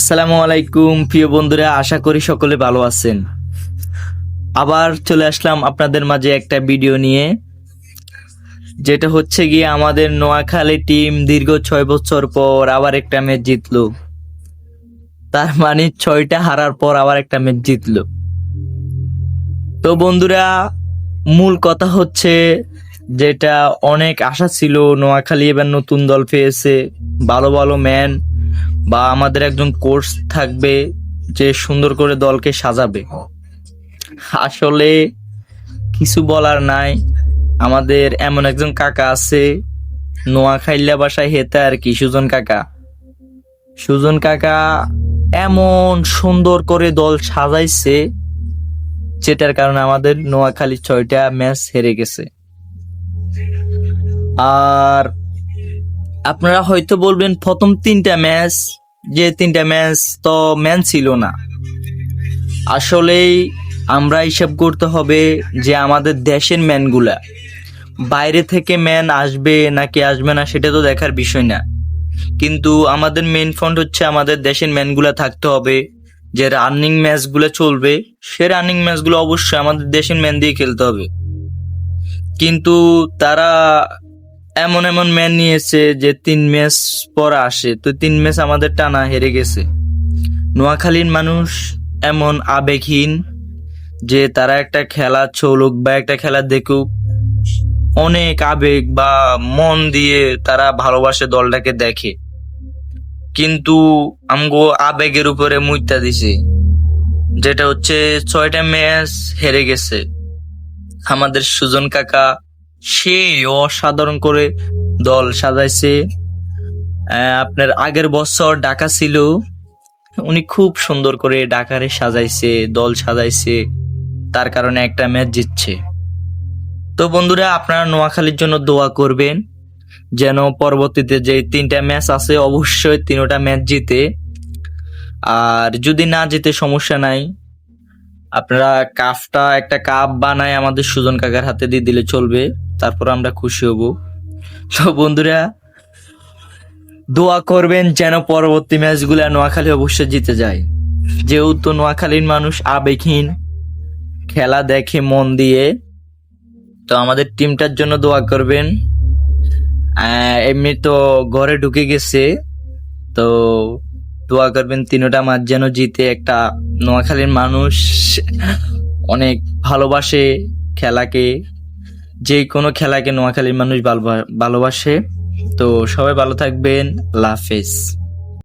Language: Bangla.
আসসালামু আলাইকুম প্রিয় বন্ধুরা, আশা করি সকলে ভালো আছেন। আবার চলে আসলাম আপনাদের মাঝে একটা ভিডিও নিয়ে, যেটা হচ্ছে গিয়ে আমাদের নোয়াখালী টিম দীর্ঘ 6 বছর পর আবার একটা ম্যাচ জিতলো। তার মানে 6টা হারার পর আবার একটা ম্যাচ জিতলো। তো বন্ধুরা, মূল কথা হচ্ছে যেটা অনেক আশা ছিল, নোয়াখালী এবার নতুন দল পেয়েছে, ভালো ভালো ম্যান বা আমাদের একজন কোচ থাকবে যে সুন্দর করে দলকে সাজাবে। আসলে কিছু বলার নাই, আমাদের এমন একজন কাকা আছে, নোয়াখাইলা বাসায় হেতে আর কি, সুজন কাকা এমন সুন্দর করে দল সাজাইছে, যেটার কারণে আমাদের নোয়াখালী 6টা ম্যাচ হেরে গেছে। আর আপনারা হয়তো বলবেন প্রথম 3টা ম্যাচ, যে 3টা ম্যাচ তো ম্যান ছিল না। আসলেই আমরা হিসাব করতে হবে যে আমাদের দেশের ম্যানগুলা, বাইরে থেকে ম্যান আসবে নাকি আসবে না সেটা তো দেখার বিষয় না, কিন্তু আমাদের মেইন ফ্রন্ট হচ্ছে আমাদের দেশের ম্যানগুলা থাকতে হবে। যে রানিং ম্যাচগুলো চলবে, সে রানিং ম্যাচগুলো অবশ্যই আমাদের দেশের ম্যান দিয়ে খেলতে হবে। কিন্তু তারা এমন এমন ম্যান নিয়েছে যে 3 ম্যাচ পর আসে, তো 3 ম্যাচ আমাদের টানা হেরে গেছে। নোয়াখালীর মানুষ এমন আবেগহীন যে তারা একটা খেলা চলুক বা একটা খেলা দেখুক, অনেক আবেগ বা মন দিয়ে তারা ভালোবাসে দলটাকে দেখে, কিন্তু আমগো আবেগের উপরে মুইতা দিছে, যেটা হচ্ছে 6টা ম্যাচ হেরে গেছে। আমাদের সুজন কাকা সেই অসাধারণ করে দল সাজাইছে। আপনার আগের বছর ঢাকা ছিল, উনি খুব সুন্দর করে ঢাকারে সাজাইছে, দল সাজাইছে, তার কারণে একটা ম্যাচ জিতছে। তো বন্ধুরা, আপনারা নোয়াখালীর জন্য দোয়া করবেন যেন পরবর্তীতে যে 3টা ম্যাচ আছে অবশ্যই 3টা ম্যাচ জিতে। আর যদি না জিতে সমস্যা নাই, আপনারা একটা কাপ বানায় আমাদের সুজন কাকার হাতে দিয়ে দিলে চলবে, তারপর আমরা খুশি হব। তো বন্ধুরা, দোয়া করবেন যেন পরবর্তী ম্যাচগুলো নোয়াখালী অবশ্যই জিতে যায়, যেহেতু নোয়াখালীর মানুষ আবেগহীন, খেলা দেখে মন দিয়ে। তো আমাদের টিমটার জন্য দোয়া করবেন। এমনি তো ঘরে ঢুকে গেছে, তো দোয়া করবেন 3টা ম্যাচ যেন জিতে। একটা নোয়াখালীর মানুষ অনেক ভালোবাসে খেলাকে, যে কোনো খেলাকে নোয়াখালীর মানুষ ভালোবাসে। তো সবাই ভালো থাকবেন, আল্লাহ হাফেজ।